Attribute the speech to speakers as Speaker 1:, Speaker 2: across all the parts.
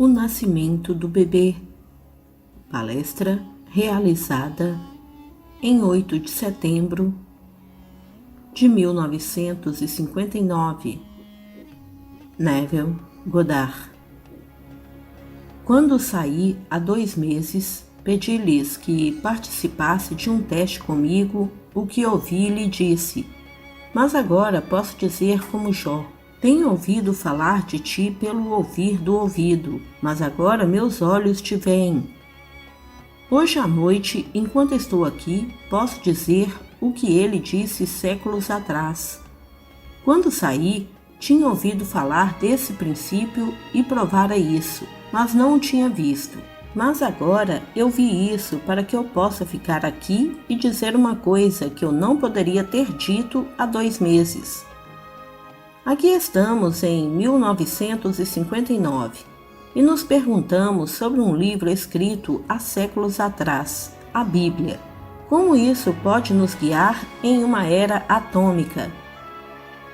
Speaker 1: O nascimento do bebê. Palestra realizada em 8 de setembro de 1959. Neville Goddard. Quando saí há 2 meses, pedi-lhes que participasse de um teste comigo. O que ouvi lhe disse: mas agora posso dizer como Jó: tenho ouvido falar de ti pelo ouvir do ouvido, mas agora meus olhos te veem. Hoje à noite, enquanto estou aqui, posso dizer o que ele disse séculos atrás. Quando saí, tinha ouvido falar desse princípio e provara isso, mas não o tinha visto. Mas agora eu vi isso para que eu possa ficar aqui e dizer uma coisa que eu não poderia ter dito há 2 meses. Aqui estamos em 1959 e nos perguntamos sobre um livro escrito há séculos atrás, a Bíblia. Como isso pode nos guiar em uma era atômica?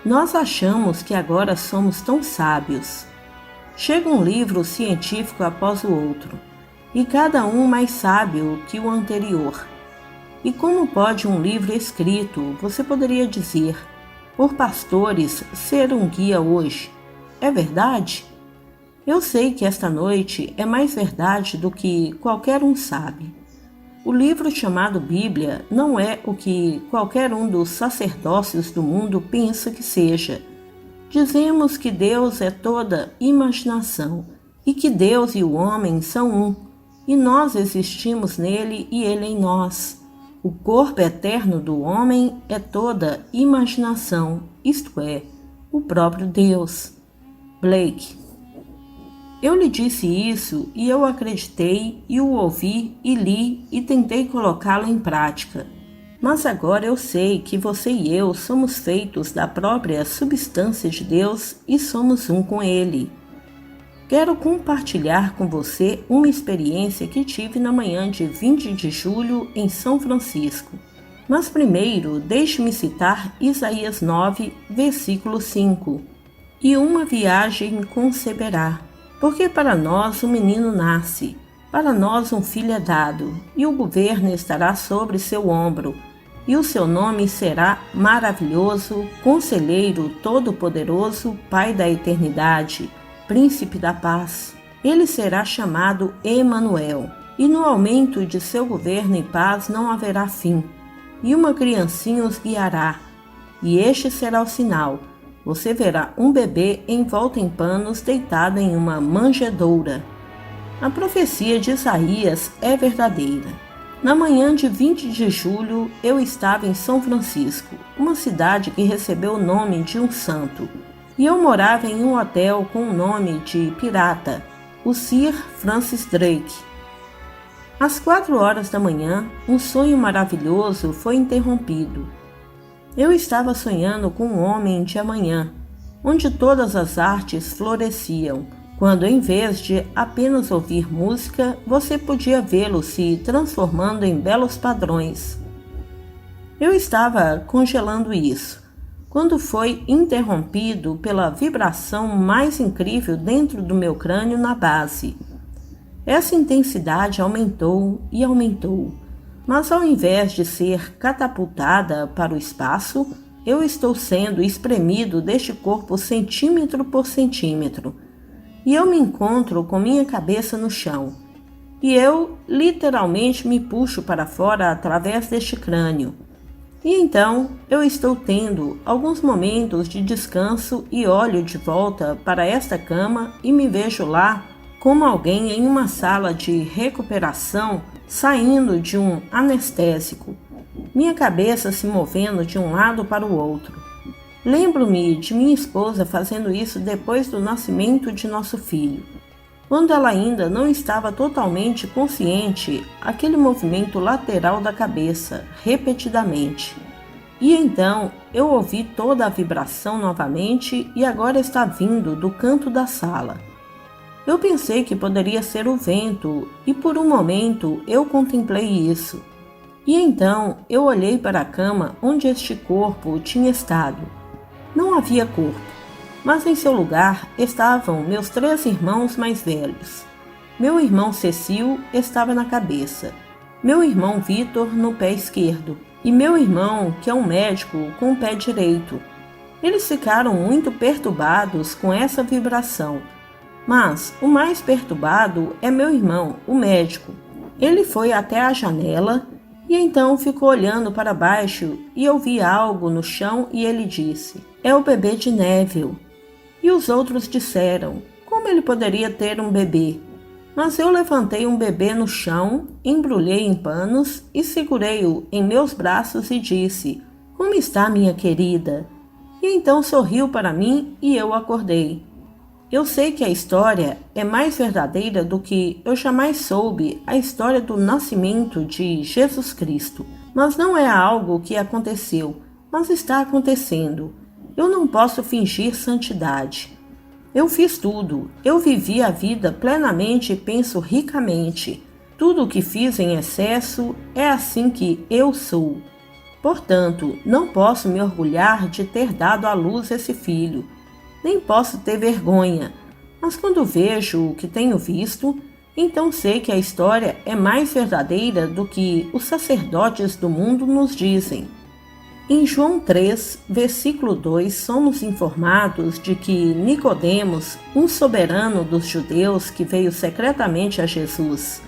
Speaker 1: Nós achamos que agora somos tão sábios. Chega um livro científico após o outro, e cada um mais sábio que o anterior. E como pode um livro escrito, você poderia dizer, por pastores, ser um guia hoje? É verdade? Eu sei que esta noite é mais verdade do que qualquer um sabe. O livro chamado Bíblia não é o que qualquer um dos sacerdócios do mundo pensa que seja. Dizemos que Deus é toda imaginação e que Deus e o homem são um. E nós existimos nele e ele em nós. O corpo eterno do homem é toda imaginação, isto é, o próprio Deus. Blake. Eu lhe disse isso e eu acreditei e o ouvi e li e tentei colocá-lo em prática. Mas agora eu sei que você e eu somos feitos da própria substância de Deus e somos um com ele. Quero compartilhar com você uma experiência que tive na manhã de 20 de julho em São Francisco. Mas primeiro, deixe-me citar Isaías 9, versículo 5. E uma viagem conceberá, porque para nós um menino nasce, para nós um filho é dado, e o governo estará sobre seu ombro, e o seu nome será Maravilhoso, Conselheiro Todo-Poderoso, Pai da Eternidade, Príncipe da Paz. Ele será chamado Emanuel, e no aumento de seu governo e paz não haverá fim. E uma criancinha os guiará, e este será o sinal. Você verá um bebê envolto em panos deitado em uma manjedoura. A profecia de Isaías é verdadeira. Na manhã de 20 de julho, eu estava em São Francisco, uma cidade que recebeu o nome de um santo. E eu morava em um hotel com o nome de pirata, o Sir Francis Drake. Às 4 horas da manhã, um sonho maravilhoso foi interrompido. Eu estava sonhando com um homem de amanhã, onde todas as artes floresciam, quando em vez de apenas ouvir música, você podia vê-lo se transformando em belos padrões. Eu estava congelando isso, quando foi interrompido pela vibração mais incrível dentro do meu crânio na base. Essa intensidade aumentou e aumentou, mas ao invés de ser catapultada para o espaço, eu estou sendo espremido deste corpo centímetro por centímetro, e eu me encontro com minha cabeça no chão, e eu literalmente me puxo para fora através deste crânio. E então eu estou tendo alguns momentos de descanso e olho de volta para esta cama e me vejo lá como alguém em uma sala de recuperação saindo de um anestésico, minha cabeça se movendo de um lado para o outro. Lembro-me de minha esposa fazendo isso depois do nascimento de nosso filho. Quando ela ainda não estava totalmente consciente, aquele movimento lateral da cabeça, repetidamente. E então eu ouvi toda a vibração novamente e agora está vindo do canto da sala. Eu pensei que poderia ser o vento e por um momento eu contemplei isso. E então eu olhei para a cama onde este corpo tinha estado. Não havia corpo, mas em seu lugar estavam meus 3 irmãos mais velhos. Meu irmão Cecil estava na cabeça, meu irmão Vitor no pé esquerdo e meu irmão, que é um médico, com o pé direito. Eles ficaram muito perturbados com essa vibração, mas o mais perturbado é meu irmão, o médico. Ele foi até a janela e então ficou olhando para baixo e eu vi algo no chão e ele disse: "É o bebê de Neville." E os outros disseram: "Como ele poderia ter um bebê?" Mas eu levantei um bebê no chão, embrulhei em panos e segurei-o em meus braços e disse: "Como está, minha querida?" E então sorriu para mim e eu acordei. Eu sei que a história é mais verdadeira do que eu jamais soube a história do nascimento de Jesus Cristo, mas não é algo que aconteceu, mas está acontecendo. Eu não posso fingir santidade. Eu fiz tudo, eu vivi a vida plenamente e penso ricamente. Tudo o que fiz em excesso é assim que eu sou. Portanto, não posso me orgulhar de ter dado à luz esse filho. Nem posso ter vergonha, mas quando vejo o que tenho visto, então sei que a história é mais verdadeira do que os sacerdotes do mundo nos dizem. Em João 3, versículo 2, somos informados de que Nicodemos, um soberano dos judeus que veio secretamente a Jesus,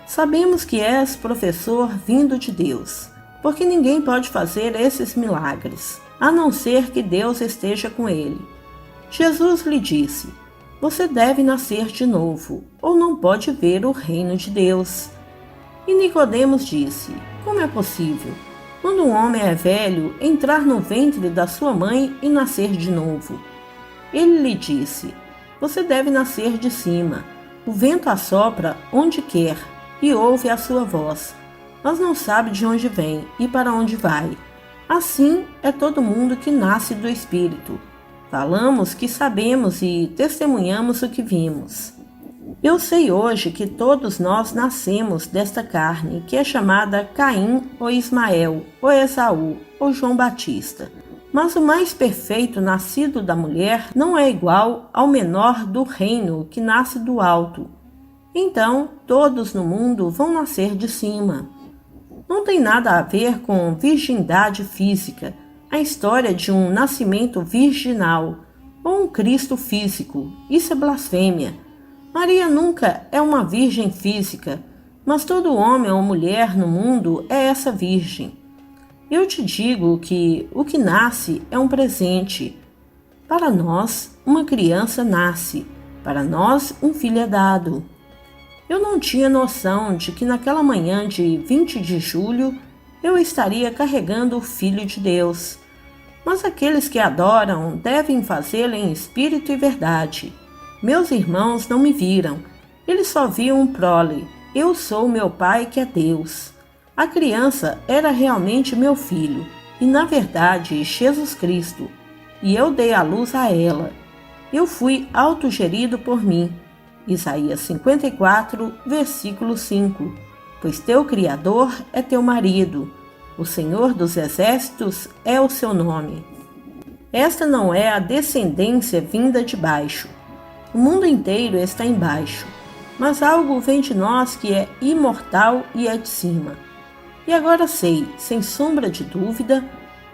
Speaker 1: sabemos que és professor vindo de Deus, porque ninguém pode fazer esses milagres, a não ser que Deus esteja com ele. Jesus lhe disse: "Você deve nascer de novo, ou não pode ver o reino de Deus." E Nicodemos disse: "Como é possível, quando um homem é velho, entrar no ventre da sua mãe e nascer de novo?" Ele lhe disse: "Você deve nascer de cima. O vento assopra onde quer e ouve a sua voz, mas não sabe de onde vem e para onde vai. Assim é todo mundo que nasce do Espírito. Falamos que sabemos e testemunhamos o que vimos. Eu sei hoje que todos nós nascemos desta carne, que é chamada Caim ou Ismael, ou Esaú, ou João Batista. Mas o mais perfeito nascido da mulher não é igual ao menor do reino que nasce do alto. Então, todos no mundo vão nascer de cima. Não tem nada a ver com virgindade física, a história de um nascimento virginal ou um Cristo físico. Isso é blasfêmia. Maria nunca é uma virgem física, mas todo homem ou mulher no mundo é essa virgem. Eu te digo que o que nasce é um presente. Para nós, uma criança nasce, para nós, um filho é dado. Eu não tinha noção de que naquela manhã de 20 de julho eu estaria carregando o Filho de Deus. Mas aqueles que adoram devem fazê-lo em espírito e verdade. Meus irmãos não me viram, eles só viam um prole. Eu sou meu Pai que é Deus. A criança era realmente meu filho, e na verdade Jesus Cristo, e eu dei a luz a ela. Eu fui autogerido por mim. Isaías 54, versículo 5. Pois teu Criador é teu marido, o Senhor dos Exércitos é o seu nome. Esta não é a descendência vinda de baixo. O mundo inteiro está embaixo, mas algo vem de nós que é imortal e é de cima. E agora sei, sem sombra de dúvida,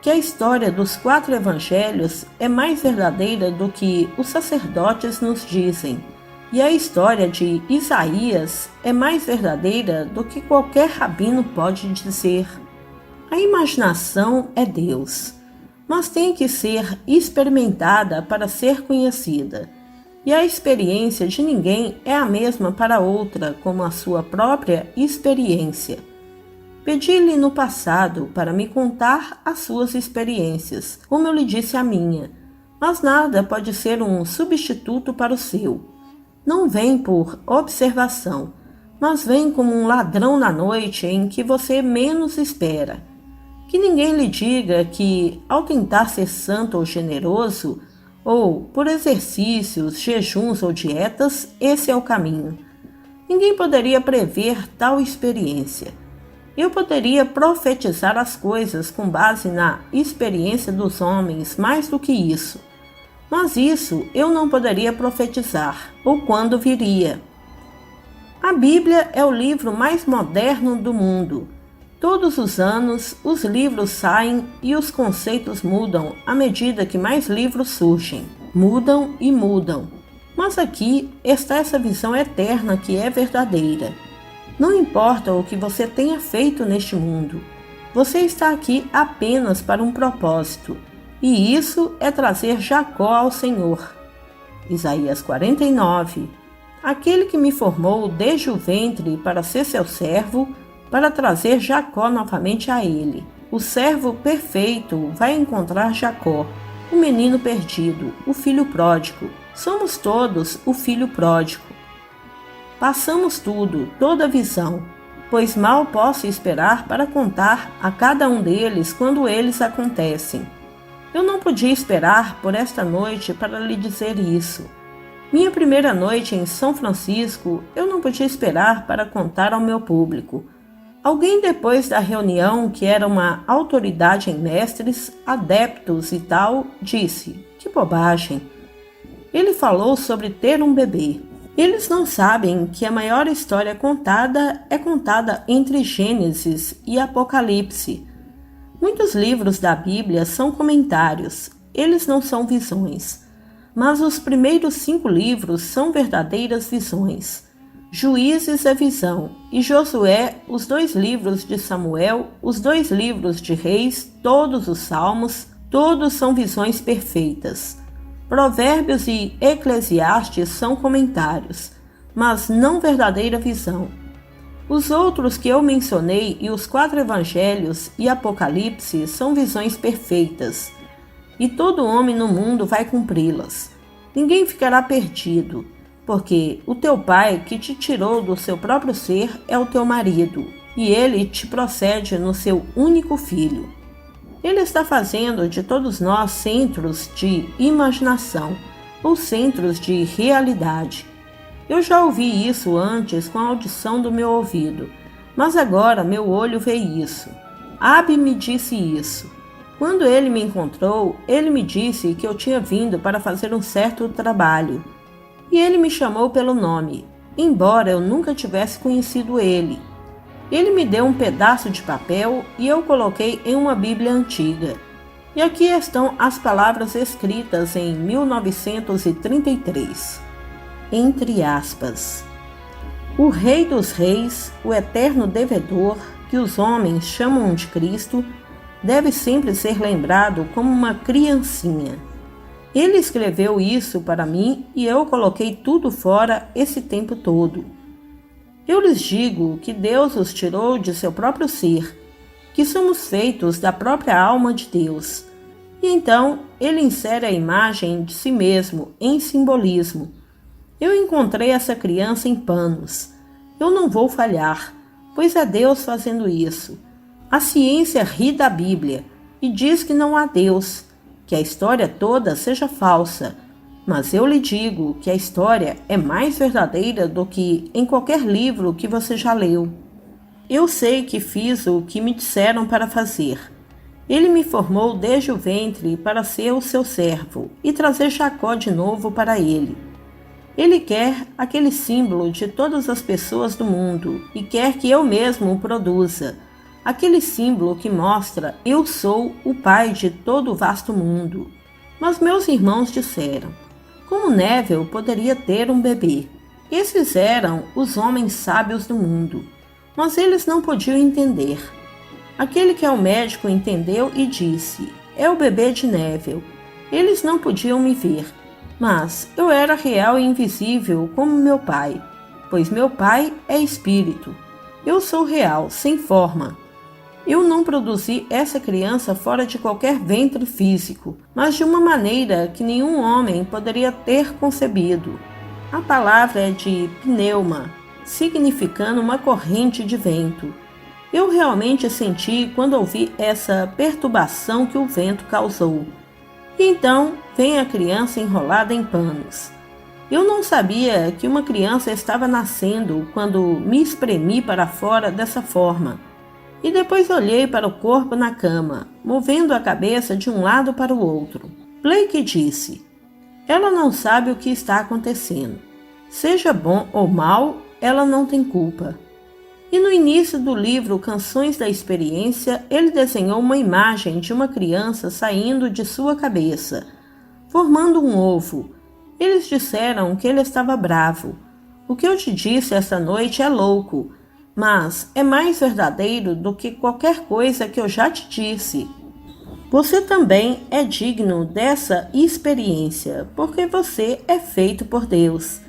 Speaker 1: que a história dos 4 evangelhos é mais verdadeira do que os sacerdotes nos dizem. E a história de Isaías é mais verdadeira do que qualquer rabino pode dizer. A imaginação é Deus, mas tem que ser experimentada para ser conhecida. E a experiência de ninguém é a mesma para outra, como a sua própria experiência. Pedi-lhe no passado para me contar as suas experiências, como eu lhe disse a minha, mas nada pode ser um substituto para o seu. Não vem por observação, mas vem como um ladrão na noite em que você menos espera. Que ninguém lhe diga que, ao tentar ser santo ou generoso, ou por exercícios, jejuns ou dietas, esse é o caminho. Ninguém poderia prever tal experiência. Eu poderia profetizar as coisas com base na experiência dos homens mais do que isso. Mas isso eu não poderia profetizar, ou quando viria. A Bíblia é o livro mais moderno do mundo. Todos os anos, os livros saem e os conceitos mudam à medida que mais livros surgem. Mudam e mudam. Mas aqui está essa visão eterna que é verdadeira. Não importa o que você tenha feito neste mundo, você está aqui apenas para um propósito, e isso é trazer Jacó ao Senhor. Isaías 49. Aquele que me formou desde o ventre para ser seu servo, para trazer Jacó novamente a ele. O servo perfeito vai encontrar Jacó, o menino perdido, o filho pródigo. Somos todos o filho pródigo. Passamos tudo, toda a visão, pois mal posso esperar para contar a cada um deles quando eles acontecem. Eu não podia esperar por esta noite para lhe dizer isso. Minha primeira noite em São Francisco, eu não podia esperar para contar ao meu público. Alguém depois da reunião, que era uma autoridade em mestres, adeptos e tal, disse: "Que bobagem!" Ele falou sobre ter um bebê. Eles não sabem que a maior história contada é contada entre Gênesis e Apocalipse. Muitos livros da Bíblia são comentários, eles não são visões. Mas os primeiros 5 livros são verdadeiras visões. Juízes é visão, e Josué, os 2 livros de Samuel, os 2 livros de Reis, todos os Salmos, todos são visões perfeitas. Provérbios e Eclesiastes são comentários, mas não verdadeira visão. Os outros que eu mencionei e os 4 evangelhos e Apocalipse são visões perfeitas, e todo homem no mundo vai cumpri-las. Ninguém ficará perdido, porque o teu pai que te tirou do seu próprio ser é o teu marido, e ele te procede no seu único filho. Ele está fazendo de todos nós centros de imaginação, ou centros de realidade. Eu já ouvi isso antes com a audição do meu ouvido, mas agora meu olho vê isso. Abi me disse isso. Quando ele me encontrou, ele me disse que eu tinha vindo para fazer um certo trabalho. E ele me chamou pelo nome, embora eu nunca tivesse conhecido ele. Ele me deu um pedaço de papel e eu coloquei em uma Bíblia antiga. E aqui estão as palavras escritas em 1933. Entre aspas. O Rei dos Reis, o eterno devedor, que os homens chamam de Cristo, deve sempre ser lembrado como uma criancinha. Ele escreveu isso para mim e eu coloquei tudo fora esse tempo todo. Eu lhes digo que Deus os tirou de seu próprio ser, que somos feitos da própria alma de Deus. E então ele insere a imagem de si mesmo em simbolismo. Eu encontrei essa criança em panos. Eu não vou falhar, pois é Deus fazendo isso. A ciência ri da Bíblia e diz que não há Deus, que a história toda seja falsa. Mas eu lhe digo que a história é mais verdadeira do que em qualquer livro que você já leu. Eu sei que fiz o que me disseram para fazer. Ele me formou desde o ventre para ser o seu servo e trazer Jacó de novo para ele. Ele quer aquele símbolo de todas as pessoas do mundo e quer que eu mesmo o produza. Aquele símbolo que mostra eu sou o pai de todo o vasto mundo. Mas meus irmãos disseram: como Neville poderia ter um bebê? Esses eram os homens sábios do mundo, mas eles não podiam entender. Aquele que é o médico entendeu e disse: é o bebê de Neville. Eles não podiam me ver, mas eu era real e invisível como meu pai, pois meu pai é espírito. Eu sou real, sem forma. Eu não produzi essa criança fora de qualquer ventre físico, mas de uma maneira que nenhum homem poderia ter concebido. A palavra é de pneuma, significando uma corrente de vento. Eu realmente senti quando ouvi essa perturbação que o vento causou. E então vem a criança enrolada em panos. Eu não sabia que uma criança estava nascendo quando me espremi para fora dessa forma. E depois olhei para o corpo na cama, movendo a cabeça de um lado para o outro. Blake disse: Ela não sabe o que está acontecendo. Seja bom ou mal, ela não tem culpa. E no início do livro Canções da Experiência, ele desenhou uma imagem de uma criança saindo de sua cabeça, formando um ovo. Eles disseram que ele estava bravo. O que eu te disse esta noite é louco, mas é mais verdadeiro do que qualquer coisa que eu já te disse. Você também é digno dessa experiência, porque você é feito por Deus.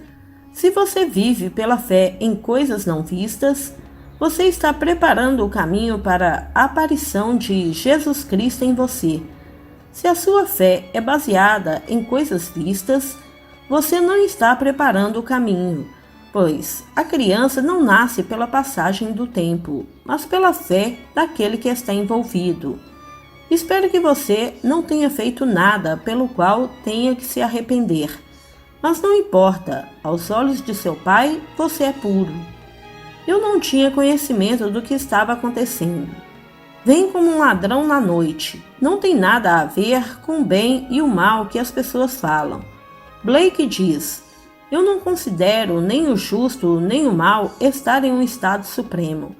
Speaker 1: Se você vive pela fé em coisas não vistas, você está preparando o caminho para a aparição de Jesus Cristo em você. Se a sua fé é baseada em coisas vistas, você não está preparando o caminho, pois a criança não nasce pela passagem do tempo, mas pela fé daquele que está envolvido. Espero que você não tenha feito nada pelo qual tenha que se arrepender. Mas não importa, aos olhos de seu pai, você é puro. Eu não tinha conhecimento do que estava acontecendo. Vem como um ladrão na noite. Não tem nada a ver com o bem e o mal que as pessoas falam. Blake diz: eu não considero nem o justo nem o mal estar em um estado supremo,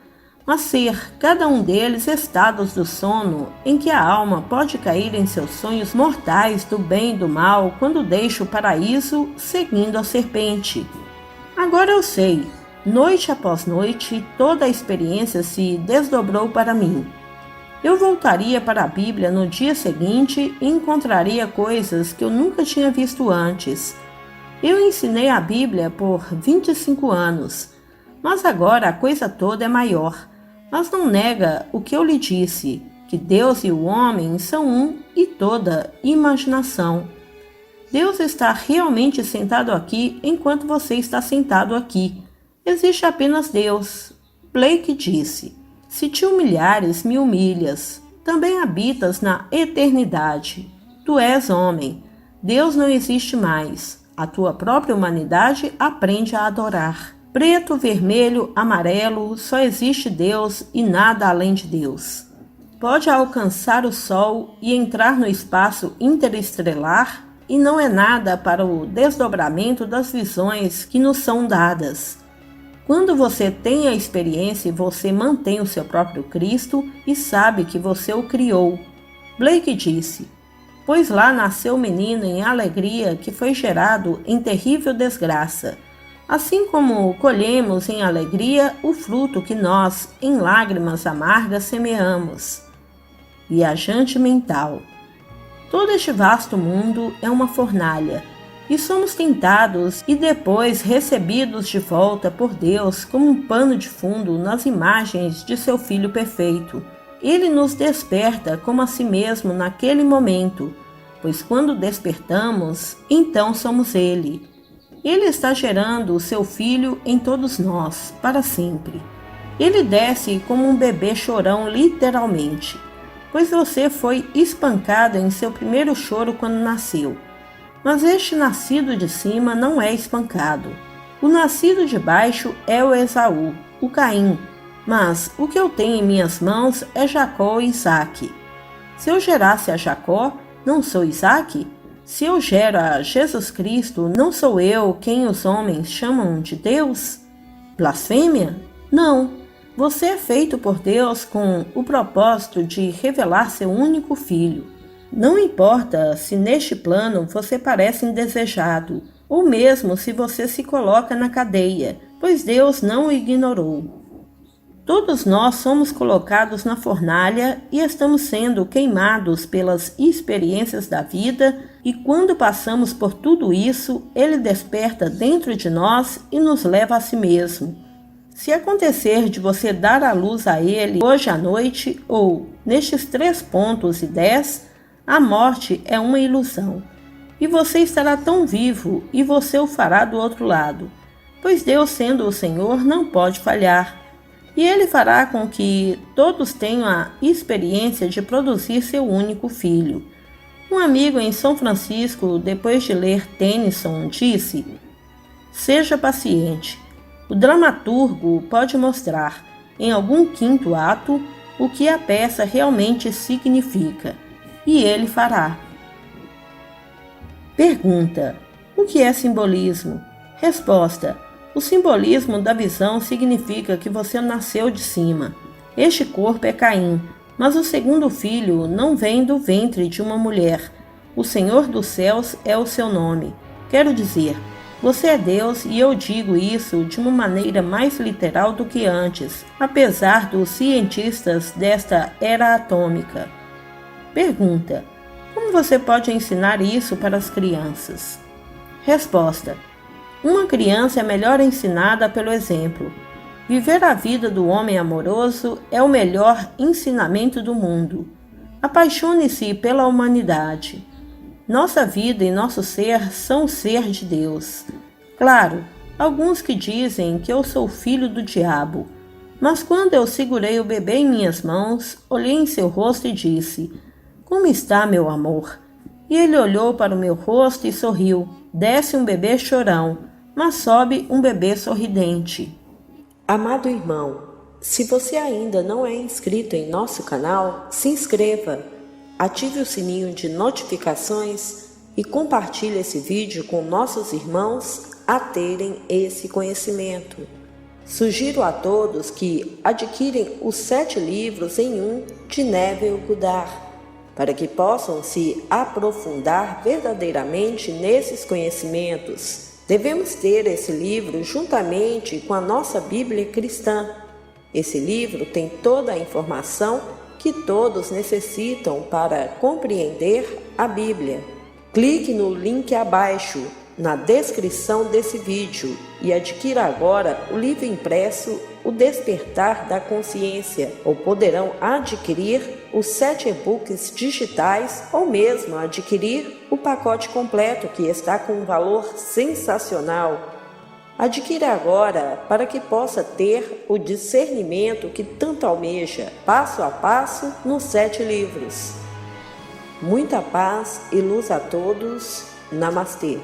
Speaker 1: mas ser cada um deles estados do sono em que a alma pode cair em seus sonhos mortais do bem e do mal quando deixa o paraíso seguindo a serpente. Agora eu sei, noite após noite, toda a experiência se desdobrou para mim. Eu voltaria para a Bíblia no dia seguinte e encontraria coisas que eu nunca tinha visto antes. Eu ensinei a Bíblia por 25 anos, mas agora a coisa toda é maior. Mas não nega o que eu lhe disse, que Deus e o homem são um e toda imaginação. Deus está realmente sentado aqui enquanto você está sentado aqui. Existe apenas Deus. Blake disse: se te humilhares, me humilhas. Também habitas na eternidade. Tu és homem. Deus não existe mais. A tua própria humanidade aprende a adorar. Preto, vermelho, amarelo, só existe Deus e nada além de Deus. Pode alcançar o Sol e entrar no espaço interestelar e não é nada para o desdobramento das visões que nos são dadas. Quando você tem a experiência, você mantém o seu próprio Cristo e sabe que você o criou. Blake disse: pois lá nasceu o menino em alegria que foi gerado em terrível desgraça. Assim como colhemos em alegria o fruto que nós, em lágrimas amargas, semeamos. Viajante mental. Todo este vasto mundo é uma fornalha, e somos tentados e depois recebidos de volta por Deus como um pano de fundo nas imagens de seu Filho perfeito. Ele nos desperta como a si mesmo naquele momento, pois quando despertamos, então somos Ele. Ele está gerando o seu Filho em todos nós, para sempre. Ele desce como um bebê chorão literalmente, pois você foi espancado em seu primeiro choro quando nasceu. Mas este nascido de cima não é espancado. O nascido de baixo é o Esaú, o Caim. Mas o que eu tenho em minhas mãos é Jacó e Isaque. Se eu gerasse a Jacó, não sou Isaque? Se eu gero a Jesus Cristo, não sou eu quem os homens chamam de Deus? Blasfêmia? Não. Você é feito por Deus com o propósito de revelar seu único Filho. Não importa se neste plano você parece indesejado, ou mesmo se você se coloca na cadeia, pois Deus não o ignorou. Todos nós somos colocados na fornalha e estamos sendo queimados pelas experiências da vida, e quando passamos por tudo isso, Ele desperta dentro de nós e nos leva a si mesmo. Se acontecer de você dar a luz a Ele hoje à noite ou nestes 3 pontos e 10, a morte é uma ilusão, e você estará tão vivo e você o fará do outro lado, pois Deus, sendo o Senhor, não pode falhar, e Ele fará com que todos tenham a experiência de produzir seu único filho. Um amigo em São Francisco, depois de ler Tennyson, disse: seja paciente. O dramaturgo pode mostrar, em algum 5º ato, o que a peça realmente significa. E ele fará. Pergunta: o que é simbolismo? Resposta: o simbolismo da visão significa que você nasceu de cima. Este corpo é Caim, mas o segundo filho não vem do ventre de uma mulher. O Senhor dos céus é o seu nome. Quero dizer, você é Deus, e eu digo isso de uma maneira mais literal do que antes, apesar dos cientistas desta era atômica. Pergunta: como você pode ensinar isso para as crianças? Resposta: uma criança é melhor ensinada pelo exemplo. Viver a vida do homem amoroso é o melhor ensinamento do mundo. Apaixone-se pela humanidade. Nossa vida e nosso ser são o ser de Deus. Claro, alguns que dizem que eu sou filho do diabo. Mas quando eu segurei o bebê em minhas mãos, olhei em seu rosto e disse: como está, meu amor? E ele olhou para o meu rosto e sorriu. Desce um bebê chorão, mas sobe um bebê sorridente. Amado irmão, se você ainda não é inscrito em nosso canal, se inscreva, ative o sininho de notificações e compartilhe esse vídeo com nossos irmãos a terem esse conhecimento. Sugiro a todos que adquirem os 7 livros em um de Neville Goddard, para que possam se aprofundar verdadeiramente nesses conhecimentos. Devemos ter esse livro juntamente com a nossa Bíblia cristã. Esse livro tem toda a informação que todos necessitam para compreender a Bíblia. Clique no link abaixo, na descrição desse vídeo, e adquira agora o livro impresso O Despertar da Consciência, ou poderão adquirir os 7 e-books digitais ou mesmo adquirir o pacote completo, que está com um valor sensacional. Adquira agora para que possa ter o discernimento que tanto almeja, passo a passo nos 7 livros. Muita paz e luz a todos. Namastê.